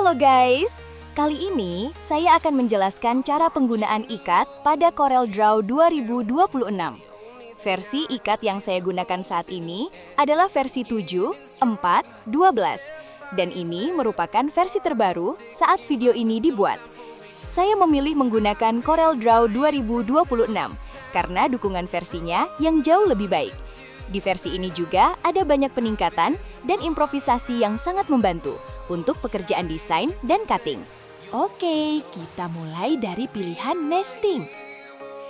Halo guys, kali ini saya akan menjelaskan cara penggunaan ikat pada CorelDRAW 2026. Versi ikat yang saya gunakan saat ini adalah versi 7, 4, 12. Dan ini merupakan versi terbaru saat video ini dibuat. Saya memilih menggunakan CorelDRAW 2026 karena dukungan versinya yang jauh lebih baik. Di versi ini juga ada banyak peningkatan dan improvisasi yang sangat membantu untuk pekerjaan desain dan cutting. Oke, kita mulai dari pilihan nesting.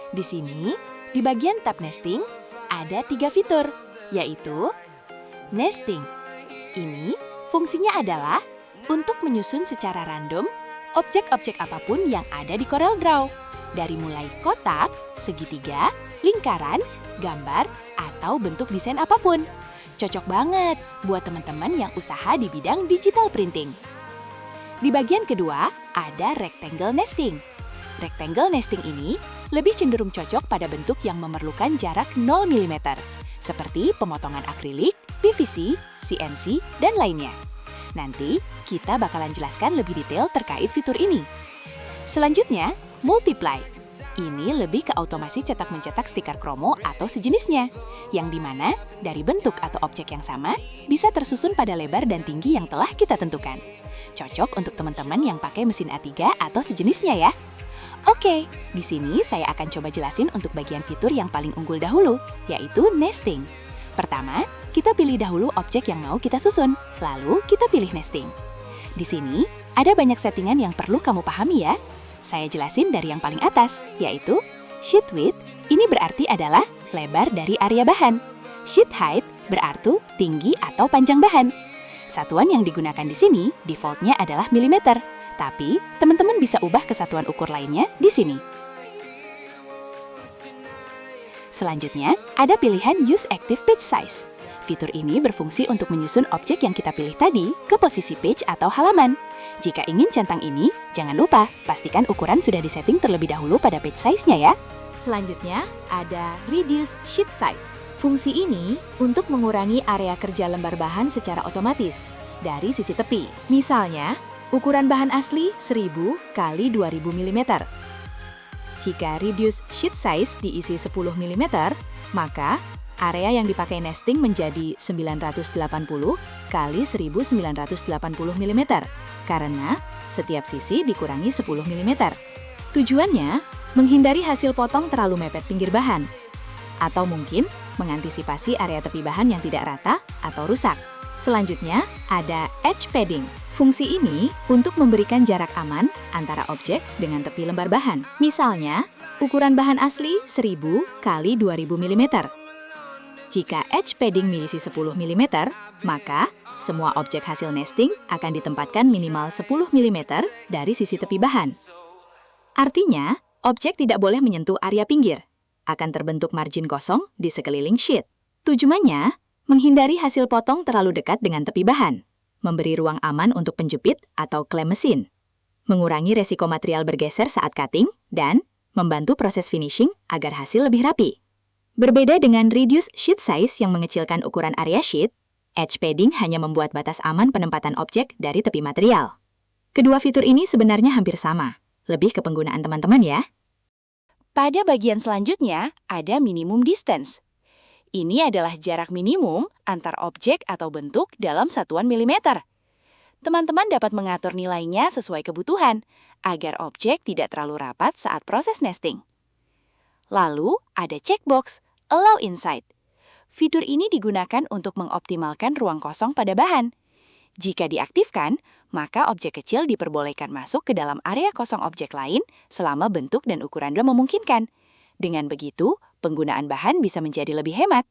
Di sini, di bagian tab nesting, ada 3 fitur, yaitu nesting. Ini fungsinya adalah untuk menyusun secara random objek-objek apapun yang ada di CorelDRAW, dari mulai kotak, segitiga, lingkaran, gambar, atau bentuk desain apapun. Cocok banget buat teman-teman yang usaha di bidang digital printing. Di bagian kedua, ada rectangle nesting. Rectangle nesting ini lebih cenderung cocok pada bentuk yang memerlukan jarak 0 mm, seperti pemotongan akrilik, PVC, CNC, dan lainnya. Nanti, kita bakalan jelaskan lebih detail terkait fitur ini. Selanjutnya, multiply. Ini lebih ke otomasi cetak-mencetak stiker kromo atau sejenisnya, yang dimana dari bentuk atau objek yang sama bisa tersusun pada lebar dan tinggi yang telah kita tentukan. Cocok untuk teman-teman yang pakai mesin A3 atau sejenisnya ya. Oke, di sini saya akan coba jelasin untuk bagian fitur yang paling unggul dahulu, yaitu nesting. Pertama, kita pilih dahulu objek yang mau kita susun, lalu kita pilih nesting. Di sini, ada banyak settingan yang perlu kamu pahami ya. Saya jelasin dari yang paling atas, yaitu sheet width, ini berarti adalah lebar dari area bahan. Sheet height berarti tinggi atau panjang bahan. Satuan yang digunakan di sini, defaultnya adalah milimeter, tapi teman-teman bisa ubah ke satuan ukur lainnya di sini. Selanjutnya, ada pilihan Use Active Page Size. Fitur ini berfungsi untuk menyusun objek yang kita pilih tadi ke posisi page atau halaman. Jika ingin centang ini, jangan lupa pastikan ukuran sudah disetting terlebih dahulu pada page size-nya ya. Selanjutnya, ada Reduce Sheet Size. Fungsi ini untuk mengurangi area kerja lembar bahan secara otomatis dari sisi tepi. Misalnya, ukuran bahan asli 1000 x 2000 mm. Jika Reduce Sheet Size diisi 10 mm, maka area yang dipakai nesting menjadi 980 x 1980 mm, karena setiap sisi dikurangi 10 mm. Tujuannya, menghindari hasil potong terlalu mepet pinggir bahan, atau mungkin mengantisipasi area tepi bahan yang tidak rata atau rusak. Selanjutnya, ada Edge Padding. Fungsi ini untuk memberikan jarak aman antara objek dengan tepi lembar bahan. Misalnya, ukuran bahan asli 1000 x 2000 mm. Jika edge padding mengisi 10 mm, maka semua objek hasil nesting akan ditempatkan minimal 10 mm dari sisi tepi bahan. Artinya, objek tidak boleh menyentuh area pinggir, akan terbentuk margin kosong di sekeliling sheet. Tujuannya, menghindari hasil potong terlalu dekat dengan tepi bahan, memberi ruang aman untuk penjepit atau klem mesin, mengurangi resiko material bergeser saat cutting, dan membantu proses finishing agar hasil lebih rapi. Berbeda dengan Reduce Sheet Size yang mengecilkan ukuran area sheet, Edge Padding hanya membuat batas aman penempatan objek dari tepi material. Kedua fitur ini sebenarnya hampir sama, lebih ke penggunaan teman-teman ya. Pada bagian selanjutnya, ada Minimum Distance. Ini adalah jarak minimum antar objek atau bentuk dalam satuan milimeter. Teman-teman dapat mengatur nilainya sesuai kebutuhan, agar objek tidak terlalu rapat saat proses nesting. Lalu, ada checkbox, Allow Inside. Fitur ini digunakan untuk mengoptimalkan ruang kosong pada bahan. Jika diaktifkan, maka objek kecil diperbolehkan masuk ke dalam area kosong objek lain selama bentuk dan ukuran memungkinkan. Dengan begitu, penggunaan bahan bisa menjadi lebih hemat.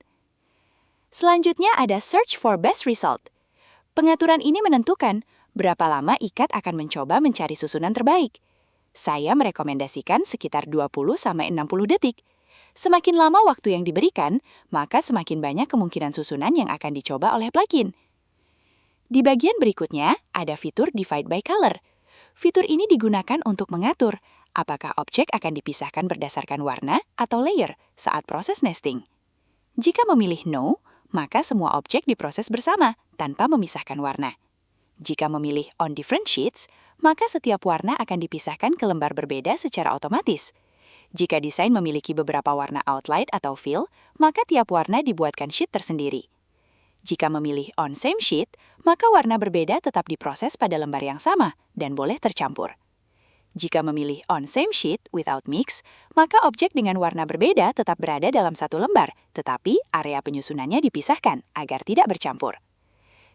Selanjutnya ada Search for Best Result. Pengaturan ini menentukan berapa lama ikat akan mencoba mencari susunan terbaik. Saya merekomendasikan sekitar 20-60 detik. Semakin lama waktu yang diberikan, maka semakin banyak kemungkinan susunan yang akan dicoba oleh plugin. Di bagian berikutnya, ada fitur Divide by Color. Fitur ini digunakan untuk mengatur apakah objek akan dipisahkan berdasarkan warna atau layer saat proses nesting. Jika memilih No, maka semua objek diproses bersama tanpa memisahkan warna. Jika memilih on different sheets, maka setiap warna akan dipisahkan ke lembar berbeda secara otomatis. Jika desain memiliki beberapa warna outline atau fill, maka tiap warna dibuatkan sheet tersendiri. Jika memilih on same sheet, maka warna berbeda tetap diproses pada lembar yang sama dan boleh tercampur. Jika memilih on same sheet without mix, maka objek dengan warna berbeda tetap berada dalam satu lembar, tetapi area penyusunannya dipisahkan agar tidak bercampur.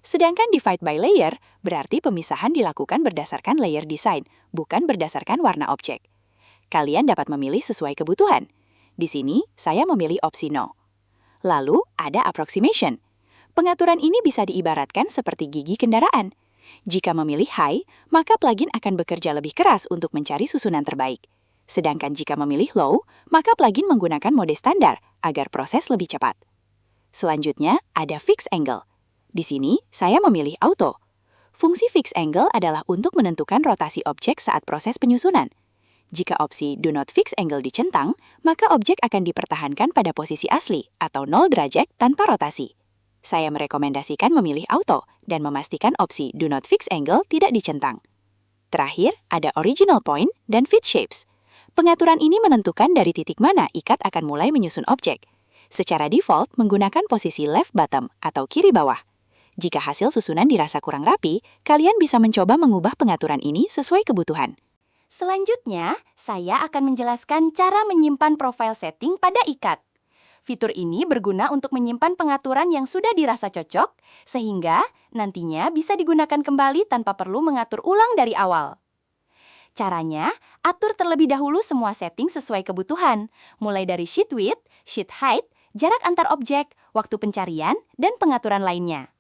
Sedangkan divide by layer berarti pemisahan dilakukan berdasarkan layer design, bukan berdasarkan warna objek. Kalian dapat memilih sesuai kebutuhan. Di sini, saya memilih opsi no. Lalu, ada approximation. Pengaturan ini bisa diibaratkan seperti gigi kendaraan. Jika memilih high, maka plugin akan bekerja lebih keras untuk mencari susunan terbaik. Sedangkan jika memilih low, maka plugin menggunakan mode standar agar proses lebih cepat. Selanjutnya, ada fixed angle. Di sini, saya memilih auto. Fungsi fixed angle adalah untuk menentukan rotasi objek saat proses penyusunan. Jika opsi do not fix angle dicentang, maka objek akan dipertahankan pada posisi asli atau 0 derajat tanpa rotasi. Saya merekomendasikan memilih auto dan memastikan opsi do not fix angle tidak dicentang. Terakhir, ada original point dan fit shapes. Pengaturan ini menentukan dari titik mana ikat akan mulai menyusun objek. Secara default, menggunakan posisi left bottom atau kiri bawah. Jika hasil susunan dirasa kurang rapi, kalian bisa mencoba mengubah pengaturan ini sesuai kebutuhan. Selanjutnya, saya akan menjelaskan cara menyimpan profile setting pada ikat. Fitur ini berguna untuk menyimpan pengaturan yang sudah dirasa cocok, sehingga nantinya bisa digunakan kembali tanpa perlu mengatur ulang dari awal. Caranya, atur terlebih dahulu semua setting sesuai kebutuhan, mulai dari sheet width, sheet height, jarak antar objek, waktu pencarian, dan pengaturan lainnya.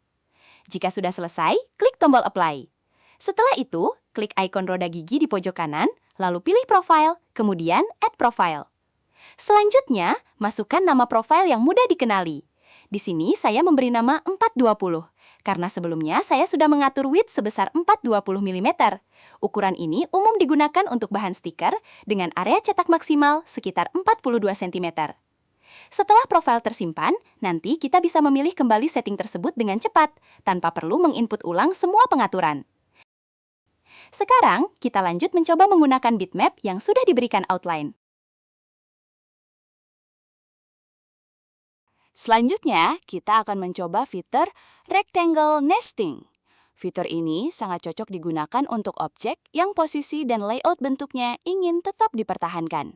Jika sudah selesai, klik tombol apply. Setelah itu, klik ikon roda gigi di pojok kanan, lalu pilih profile, kemudian add profile. Selanjutnya, masukkan nama profile yang mudah dikenali. Di sini saya memberi nama 420, karena sebelumnya saya sudah mengatur width sebesar 420 mm. Ukuran ini umum digunakan untuk bahan stiker dengan area cetak maksimal sekitar 42 cm. Setelah profil tersimpan, nanti kita bisa memilih kembali setting tersebut dengan cepat, tanpa perlu menginput ulang semua pengaturan. Sekarang, kita lanjut mencoba menggunakan bitmap yang sudah diberikan outline. Selanjutnya, kita akan mencoba fitur Rectangle Nesting. Fitur ini sangat cocok digunakan untuk objek yang posisi dan layout bentuknya ingin tetap dipertahankan.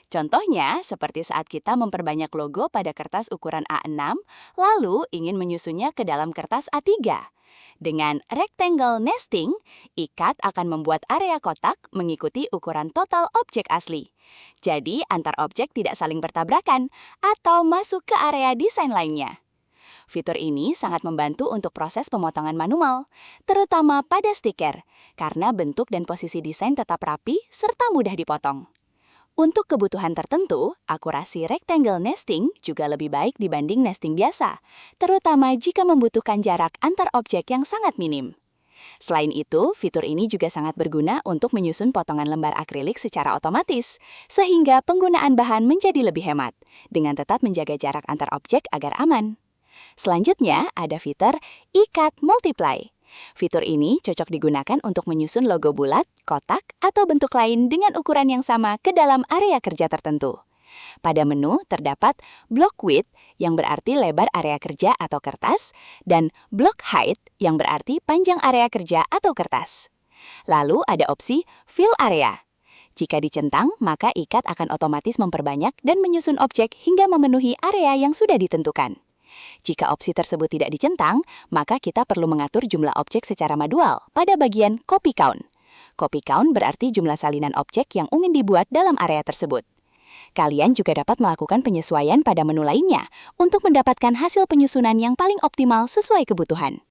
Contohnya, seperti saat kita memperbanyak logo pada kertas ukuran A6, lalu ingin menyusunnya ke dalam kertas A3. Dengan rectangle nesting, ikat akan membuat area kotak mengikuti ukuran total objek asli. Jadi, antar objek tidak saling bertabrakan atau masuk ke area desain lainnya. Fitur ini sangat membantu untuk proses pemotongan manual, terutama pada stiker, karena bentuk dan posisi desain tetap rapi serta mudah dipotong. Untuk kebutuhan tertentu, akurasi rectangle nesting juga lebih baik dibanding nesting biasa, terutama jika membutuhkan jarak antar objek yang sangat minim. Selain itu, fitur ini juga sangat berguna untuk menyusun potongan lembar akrilik secara otomatis, sehingga penggunaan bahan menjadi lebih hemat, dengan tetap menjaga jarak antar objek agar aman. Selanjutnya, ada fitur Ikat Multiply. Fitur ini cocok digunakan untuk menyusun logo bulat, kotak, atau bentuk lain dengan ukuran yang sama ke dalam area kerja tertentu. Pada menu terdapat block width yang berarti lebar area kerja atau kertas, dan block height yang berarti panjang area kerja atau kertas. Lalu ada opsi fill area. Jika dicentang, maka ikat akan otomatis memperbanyak dan menyusun objek hingga memenuhi area yang sudah ditentukan. Jika opsi tersebut tidak dicentang, maka kita perlu mengatur jumlah objek secara manual pada bagian copy count. Copy count berarti jumlah salinan objek yang ingin dibuat dalam area tersebut. Kalian juga dapat melakukan penyesuaian pada menu lainnya untuk mendapatkan hasil penyusunan yang paling optimal sesuai kebutuhan.